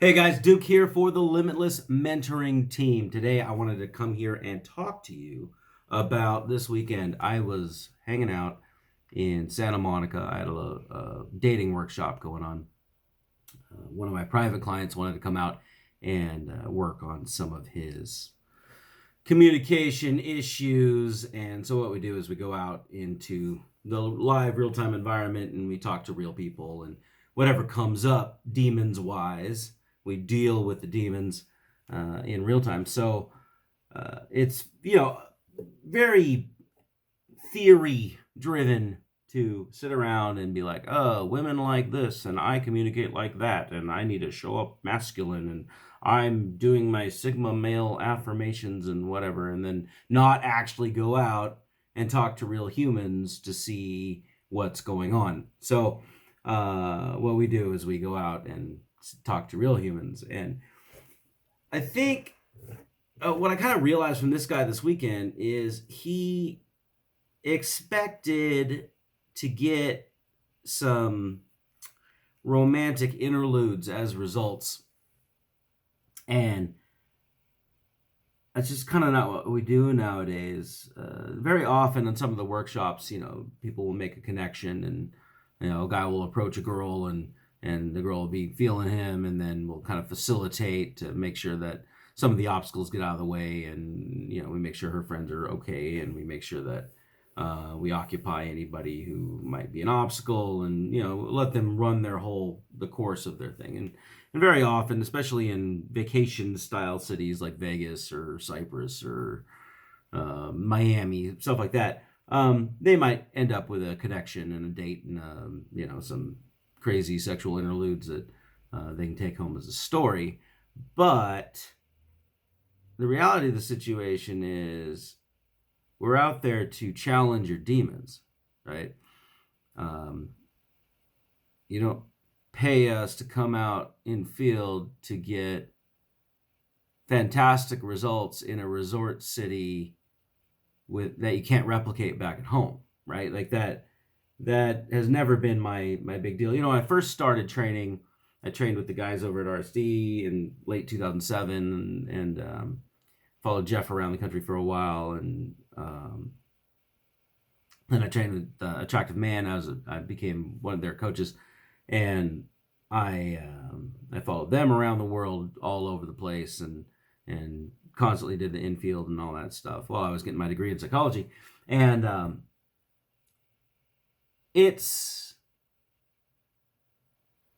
Hey guys, Duke here for the Limitless Mentoring Team. Today I wanted to come here and talk to you about this weekend. I was hanging out in Santa Monica. I had a dating workshop going on. One of my private clients wanted to come out and work on some of his communication issues. And so what we do is we go out into the live real-time environment and we talk to real people, and whatever comes up demons wise, we deal with the demons in real time. So it's very theory driven to sit around and be like, oh, women like this and I communicate like that and I need to show up masculine and I'm doing my Sigma male affirmations and whatever, and then not actually go out and talk to real humans to see what's going on. So what we do is we go out and talk to real humans. And I think what I kind of realized from this guy this weekend is he expected to get some romantic interludes as results. And that's just kind of not what we do nowadays. Very often in some of the workshops, people will make a connection, and a guy will approach a girl and the girl will be feeling him, and then we'll kind of facilitate to make sure that some of the obstacles get out of the way, and we make sure her friends are okay, and we make sure that we occupy anybody who might be an obstacle, and let them run the course of their thing. And very often, especially in vacation style cities like Vegas or Cyprus or Miami, stuff like that, they might end up with a connection and a date and some crazy sexual interludes that they can take home as a story. But the reality of the situation is we're out there to challenge your demons, right? You don't pay us to come out in field to get fantastic results in a resort city that you can't replicate back at home, right? Like that has never been my big deal. When I first started training, I trained with the guys over at RSD in late 2007 and followed Jeff around the country for a while, and then I trained with Attractive Man. I became one of their coaches, and I followed them around the world, all over the place, and constantly did the infield and all that stuff while I was getting my degree in psychology. And it's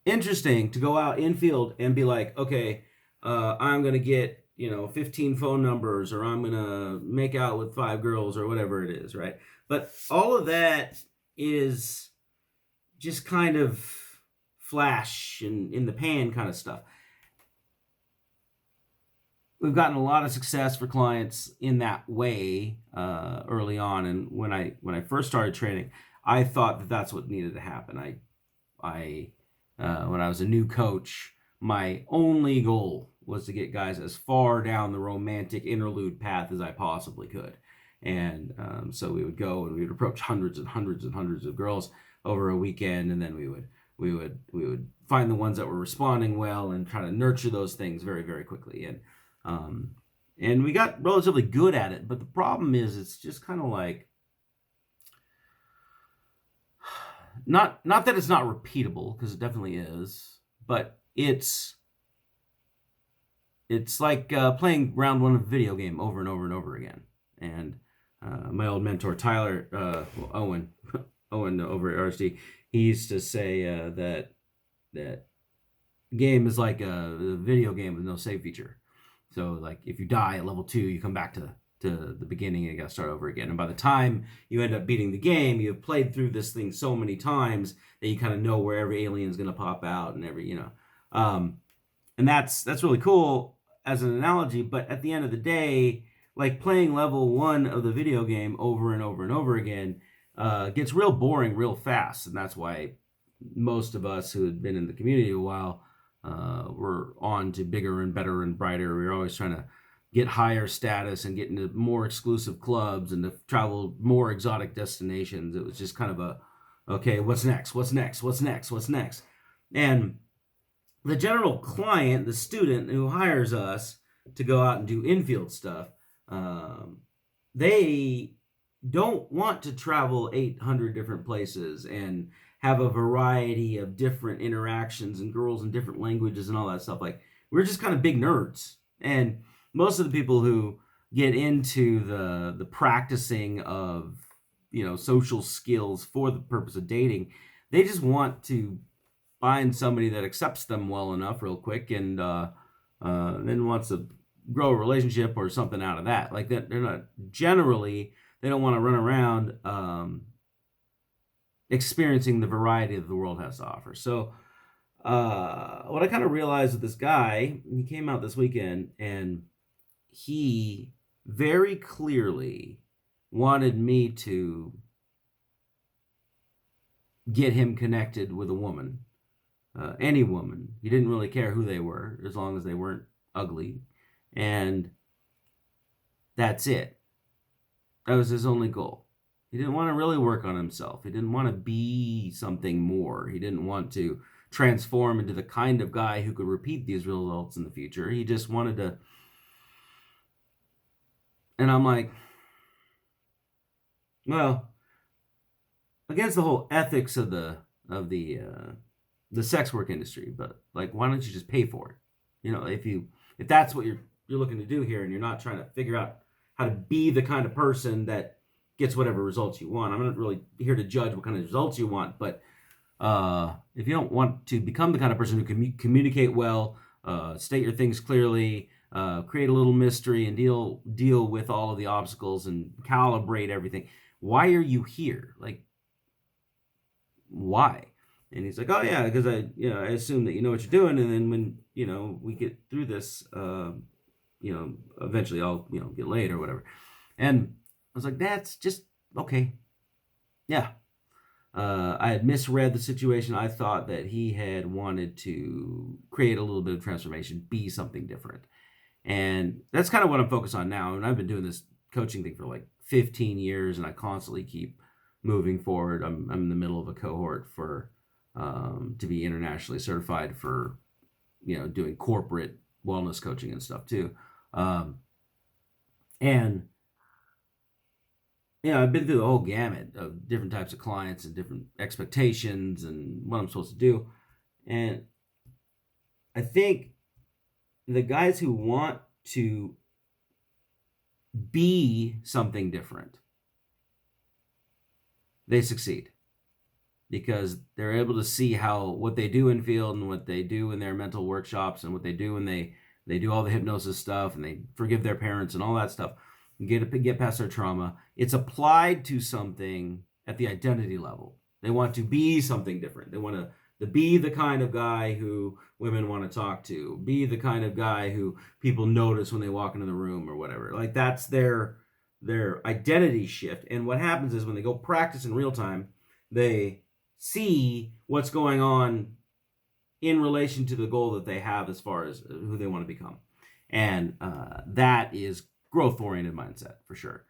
interesting to go out infield and be like, okay, I'm going to get 15 phone numbers, or I'm going to make out with 5 girls, or whatever it is, right? But all of that is just kind of flash and in the pan kind of stuff. We've gotten a lot of success for clients in that way early on, and when I first started training, I thought that that's what needed to happen. I when I was a new coach, my only goal was to get guys as far down the romantic interlude path as I possibly could. And so we would go and we would approach hundreds and hundreds and hundreds of girls over a weekend, and then we would find the ones that were responding well and try to nurture those things very, very quickly. And we got relatively good at it, but the problem is it's just kind of like, not that it's not repeatable, because it definitely is, but it's like playing round one of a video game over and over and over again. And my old mentor Tyler Owen over at RSD, he used to say that game is like a video game with no save feature. So like if you die at level 2, you come back to the beginning and you got to start over again. And by the time you end up beating the game, you've played through this thing so many times that you kind of know where every alien is going to pop out and and that's really cool as an analogy. But at the end of the day, like playing level 1 of the video game over and over and over again gets real boring real fast. And that's why most of us who had been in the community a while were on to bigger and better and brighter. We were always trying to get higher status and get into more exclusive clubs and to travel more exotic destinations. It was just kind of okay, what's next? And the general client, the student who hires us to go out and do infield stuff, they don't want to travel 800 different places and have a variety of different interactions and girls in different languages and all that stuff. Like, we're just kind of big nerds. And most of the people who get into the practicing of, social skills for the purpose of dating, they just want to find somebody that accepts them well enough real quick, and then wants to grow a relationship or something out of that. Like, that, they're not generally, they don't want to run around experiencing the variety that the world has to offer. So what I kind of realized with this guy, he came out this weekend, and he very clearly wanted me to get him connected with a woman, any woman. He didn't really care who they were, as long as they weren't ugly, and that's it. That was his only goal. He didn't want to really work on himself. He didn't want to be something more. He didn't want to transform into the kind of guy who could repeat these results in the future. He just wanted to. And I'm like, well, against the whole ethics of the sex work industry, but like, why don't you just pay for it? If that's what you're looking to do here, and you're not trying to figure out how to be the kind of person that gets whatever results you want. I'm not really here to judge what kind of results you want, but if you don't want to become the kind of person who can communicate well, state your things clearly, create a little mystery, and deal with all of the obstacles and calibrate everything, why are you here? Like, why? And he's like, oh yeah, because I assume that you know what you're doing, and then when we get through this, eventually I'll get laid or whatever. And I was like, that's just okay. Yeah. I had misread the situation. I thought that he had wanted to create a little bit of transformation, be something different. And that's kind of what I'm focused on now. And I've been doing this coaching thing for like 15 years, and I constantly keep moving forward. I'm in the middle of a cohort for to be internationally certified for doing corporate wellness coaching and stuff too. And I've been through the whole gamut of different types of clients and different expectations and what I'm supposed to do. And I think the guys who want to be something different, they succeed, because they're able to see how what they do in field and what they do in their mental workshops and what they do when they do all the hypnosis stuff and they forgive their parents and all that stuff, get past their trauma. It's applied to something at the identity level. They want to be something different. They want to be the kind of guy who women want to talk to, be the kind of guy who people notice when they walk into the room or whatever. Like, that's their identity shift. And what happens is, when they go practice in real time, they see what's going on in relation to the goal that they have as far as who they want to become. And that is growth-oriented mindset for sure.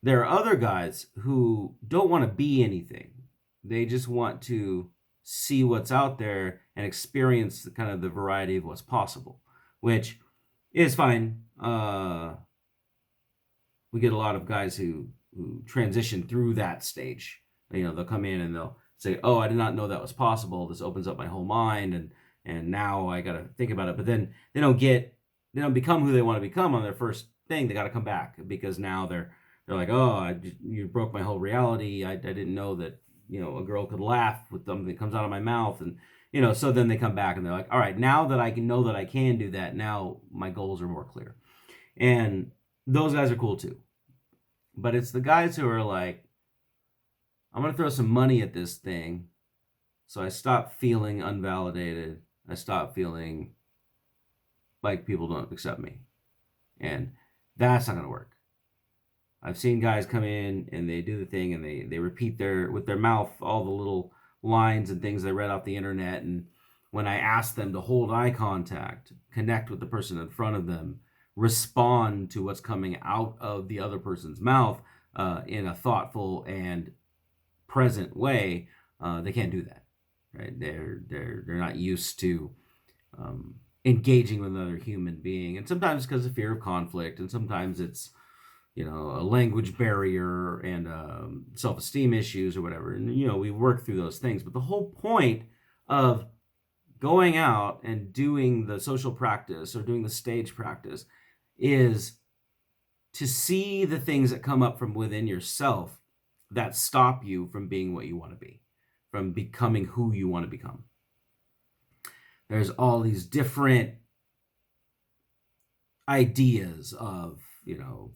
There are other guys who don't want to be anything. They just want to see what's out there and experience the variety of what's possible, which is fine. We get a lot of guys who transition through that stage. They'll come in and they'll say, oh, I did not know that was possible. This opens up my whole mind, and now I got to think about it. But then they don't become who they want to become on their first thing. They got to come back, because now they're like, oh, you broke my whole reality. I didn't know that a girl could laugh with something that comes out of my mouth, and so then they come back and they're like, all right, now that I know that I can do that, now my goals are more clear. And those guys are cool too. But it's the guys who are like, I'm going to throw some money at this thing, so I stop feeling unvalidated. I stop feeling like people don't accept me. And that's not going to work. I've seen guys come in and they do the thing, and they repeat with their mouth all the little lines and things they read off the internet. And when I ask them to hold eye contact, connect with the person in front of them, respond to what's coming out of the other person's mouth in a thoughtful and present way, they can't do that. right? They're not used to engaging with another human being, and sometimes because of fear of conflict, and sometimes it's a language barrier and self-esteem issues or whatever. And we work through those things. But the whole point of going out and doing the social practice or doing the stage practice is to see the things that come up from within yourself that stop you from being what you want to be, from becoming who you want to become. There's all these different ideas of,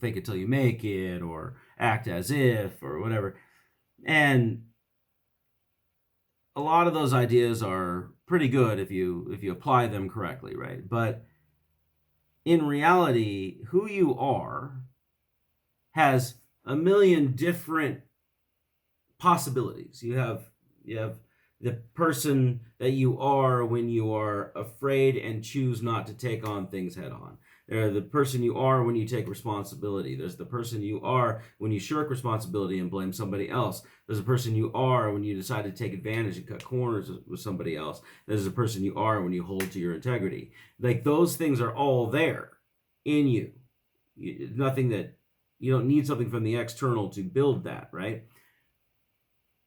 fake it till you make it, or act as if, or whatever. And a lot of those ideas are pretty good if you apply them correctly, right? But in reality, who you are has a million different possibilities. You have the person that you are when you are afraid and choose not to take on things head on. There's the person you are when you take responsibility. There's the person you are when you shirk responsibility and blame somebody else. There's the person you are when you decide to take advantage and cut corners with somebody else. There's the person you are when you hold to your integrity. Like, those things are all there in you. Nothing that you don't need something from the external to build that, right?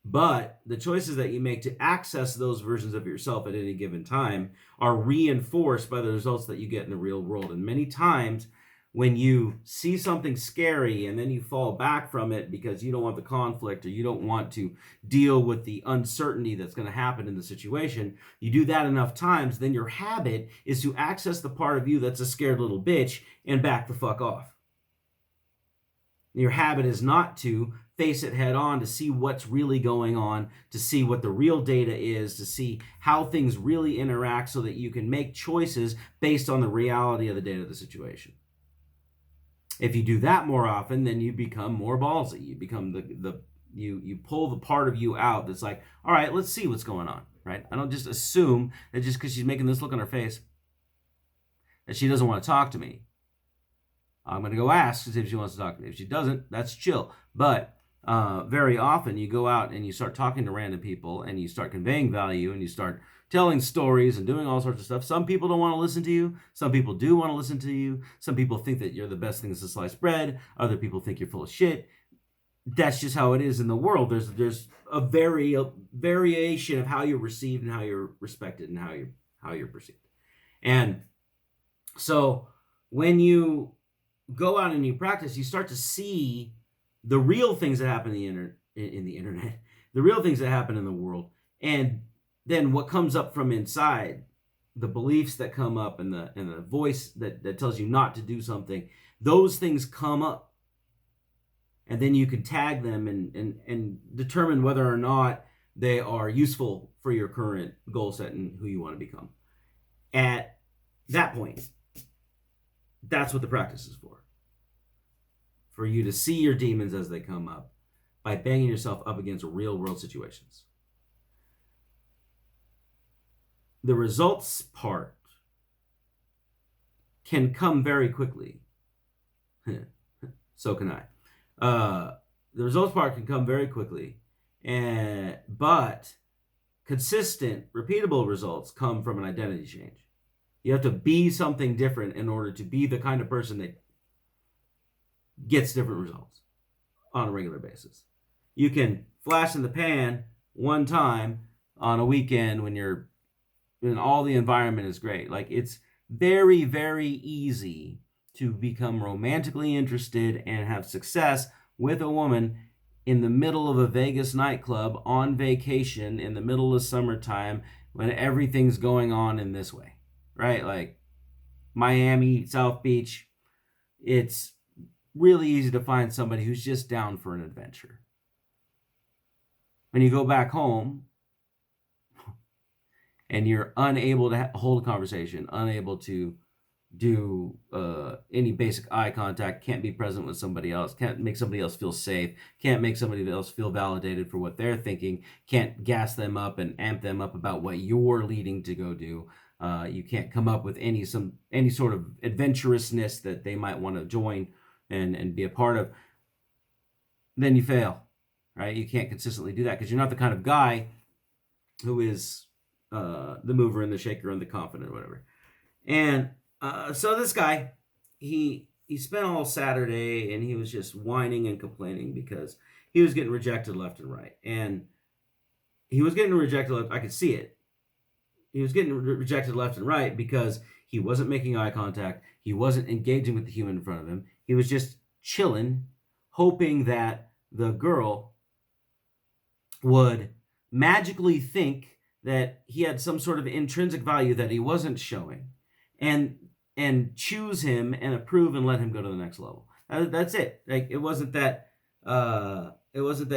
But the choices that you make to access those versions of yourself at any given time are reinforced by the results that you get in the real world. And many times when you see something scary and then you fall back from it because you don't want the conflict or you don't want to deal with the uncertainty that's going to happen in the situation, you do that enough times, then your habit is to access the part of you that's a scared little bitch and back the fuck off. Your habit is not to face it head on, to see what's really going on, to see what the real data is, to see how things really interact so that you can make choices based on the reality of the data of the situation. If you do that more often, then you become more ballsy. You become you pull the part of you out that's like, all right, let's see what's going on, right? I don't just assume that just because she's making this look on her face that she doesn't want to talk to me. I'm going to go ask to see if she wants to talk to me. If she doesn't, that's chill. But very often you go out and you start talking to random people and you start conveying value and you start telling stories and doing all sorts of stuff. Some people don't want to listen to you. Some people do want to listen to you. Some people think that you're the best thing since sliced bread. Other people think you're full of shit. That's just how it is in the world. There's a variation of how you're received and how you're respected and how you're perceived. And so when you go out and you practice, you start to see the real things that happen in the internet, the real things that happen in the world, and then what comes up from inside, the beliefs that come up and the voice that tells you not to do something, those things come up. And then you can tag them and determine whether or not they are useful for your current goal set and who you want to become. At that point, that's what the practice is for you to see your demons as they come up by banging yourself up against real world situations. The results part can come very quickly. So can I. The results part can come very quickly, but consistent, repeatable results come from an identity change. You have to be something different in order to be the kind of person that gets different results on a regular basis. You can flash in the pan one time on a weekend when all the environment is great. Like, it's very, very easy to become romantically interested and have success with a woman in the middle of a Vegas nightclub on vacation in the middle of summertime when everything's going on in this way, right? Like Miami, South Beach, it's really easy to find somebody who's just down for an adventure. When you go back home and you're unable to hold a conversation, unable to do any basic eye contact, can't be present with somebody else, can't make somebody else feel safe, can't make somebody else feel validated for what they're thinking, can't gas them up and amp them up about what you're leading to go do. You can't come up with any sort of adventurousness that they might want to join and be a part of. Then you fail, right? You can't consistently do that because you're not the kind of guy who is the mover and the shaker and the confident or whatever. And so this guy, he spent all Saturday and he was just whining and complaining because he was getting rejected left and right. And he was getting rejected left. I could see it. He was getting rejected left and right because he wasn't making eye contact. He wasn't engaging with the human in front of him. He was just chilling, hoping that the girl would magically think that he had some sort of intrinsic value that he wasn't showing, and choose him and approve and let him go to the next level. That's it. Like it wasn't that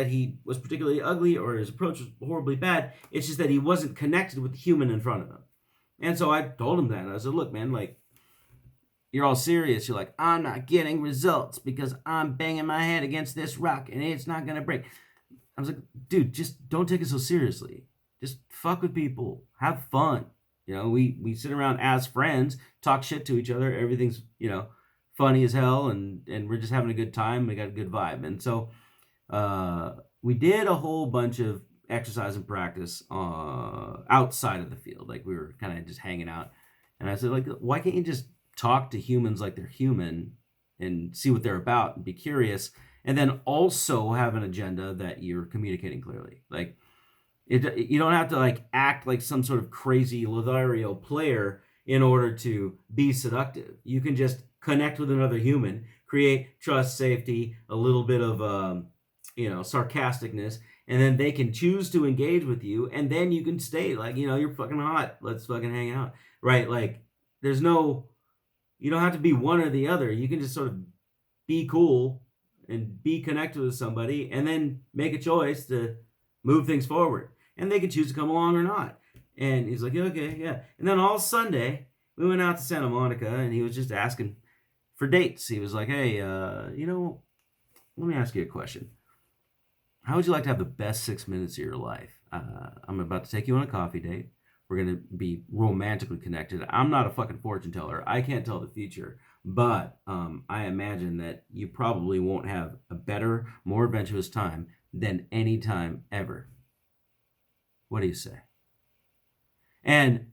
he was particularly ugly or his approach was horribly bad. It's just that he wasn't connected with the human in front of him. And so I told him that. I said, look, man, like, you're all serious. You're like, I'm not getting results because I'm banging my head against this rock and it's not going to break. I was like, dude, just don't take it so seriously. Just fuck with people. Have fun. You know, we sit around as friends, talk shit to each other. Everything's, funny as hell, and we're just having a good time. We got a good vibe. And so we did a whole bunch of exercise and practice outside of the field. Like we were kind of just hanging out. And I said, like, why can't you just talk to humans like they're human and see what they're about and be curious, and then also have an agenda that you're communicating clearly? Like, you don't have to like act like some sort of crazy Lothario player in order to be seductive. You can just connect with another human, create trust, safety, a little bit of sarcasticness, and then they can choose to engage with you, and then you can stay like, you're fucking hot, let's fucking hang out, right? Like you don't have to be one or the other. You can just sort of be cool and be connected with somebody and then make a choice to move things forward. And they can choose to come along or not. And he's like, okay, yeah. And then all Sunday, we went out to Santa Monica, and he was just asking for dates. He was like, hey, let me ask you a question. How would you like to have the best 6 minutes of your life? I'm about to take you on a coffee date. We're going to be romantically connected. I'm not a fucking fortune teller. I can't tell the future. But I imagine that you probably won't have a better, more adventurous time than any time ever. What do you say? And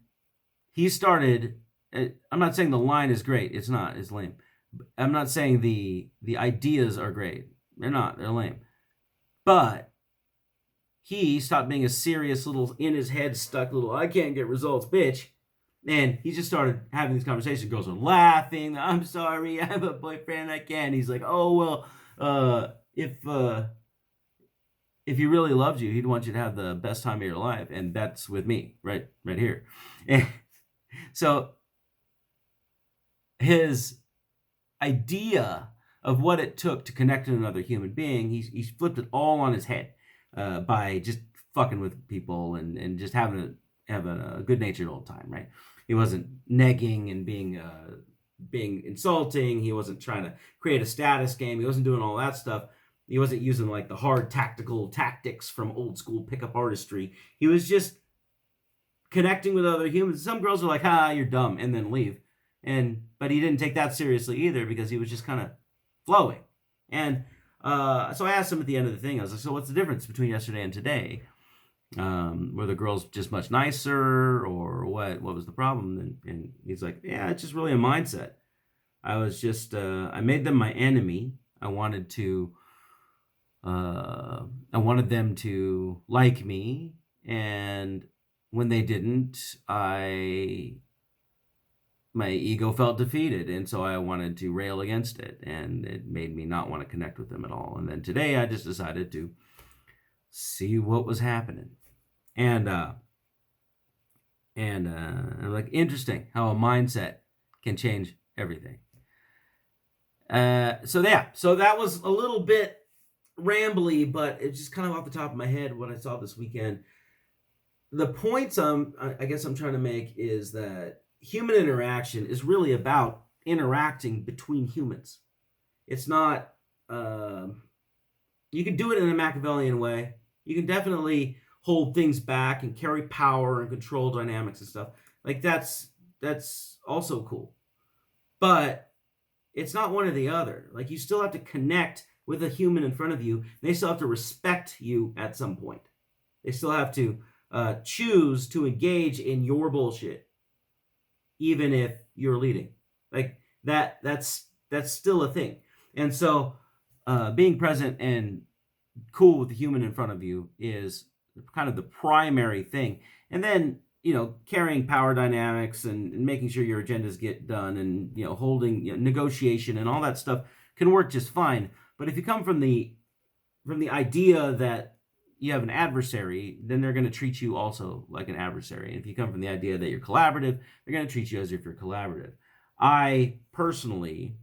he started, I'm not saying the line is great. It's not. It's lame. I'm not saying the ideas are great. They're not. They're lame. But he stopped being a serious little, in his head stuck little, I can't get results, bitch. And he just started having these conversations. Girls are laughing. I'm sorry, I have a boyfriend, I can't. He's like, oh, well, if he really loved you, he'd want you to have the best time of your life. And that's with me, right here. And so his idea of what it took to connect with another human being, he flipped it all on his head by just fucking with people and just having a good-natured old time, right? He wasn't negging and being insulting. He wasn't trying to create a status game. He wasn't doing all that stuff. He wasn't using like the hard tactical tactics from old school pickup artistry. He was just connecting with other humans. Some girls are like, you're dumb, and then leave. But he didn't take that seriously either because he was just kind of flowing. And so I asked him at the end of the thing, I was like, so what's the difference between yesterday and today? Were the girls just much nicer, or what was the problem? And he's like, yeah, it's just really a mindset. I was just, I made them my enemy. I wanted them to like me, and when they didn't, my ego felt defeated, and so I wanted to rail against it, and it made me not want to connect with them at all. And then today I just decided to see what was happening. And like, interesting how a mindset can change everything. So that was a little bit rambly, but it's just kind of off the top of my head what I saw this weekend. The points I guess I'm trying to make is that human interaction is really about interacting between humans. It's not, you can do it in a Machiavellian way. You can definitely hold things back and carry power and control dynamics and stuff. Like that's also cool. But it's not one or the other. Like you still have to connect with a human in front of you. They still have to respect you at some point. They still have to choose to engage in your bullshit, even if you're leading. Like that's still a thing. And so, being present and cool with the human in front of you is kind of the primary thing. And then, carrying power dynamics and making sure your agendas get done and, holding negotiation and all that stuff can work just fine. But if you come from the idea that you have an adversary, then they're going to treat you also like an adversary. And if you come from the idea that you're collaborative, they're going to treat you as if you're collaborative. I personally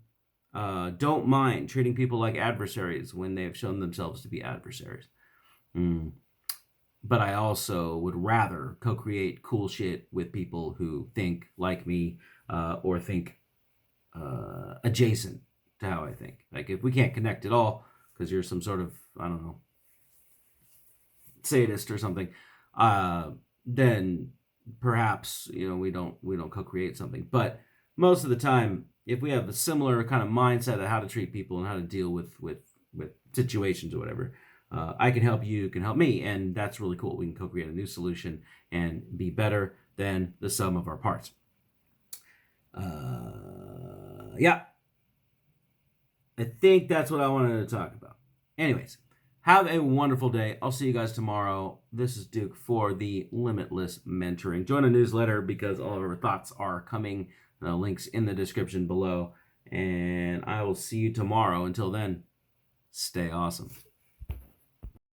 don't mind treating people like adversaries when they have shown themselves to be adversaries. But I also would rather co-create cool shit with people who think like me, or think adjacent to how I think. Like, if we can't connect at all because you're some sort of, I don't know, sadist or something, then perhaps we don't co-create something. But most of the time, if we have a similar kind of mindset of how to treat people and how to deal with situations or whatever, I can help you can help me, and that's really cool. We can co-create a new solution and be better than the sum of our parts. Yeah, I think that's what I wanted to talk about. Anyways, have a wonderful day. I'll see you guys tomorrow. This is Duke for the Limitless Mentoring. Join a newsletter because all of our thoughts are coming. Links in the description below. And I will see you tomorrow. Until then, stay awesome.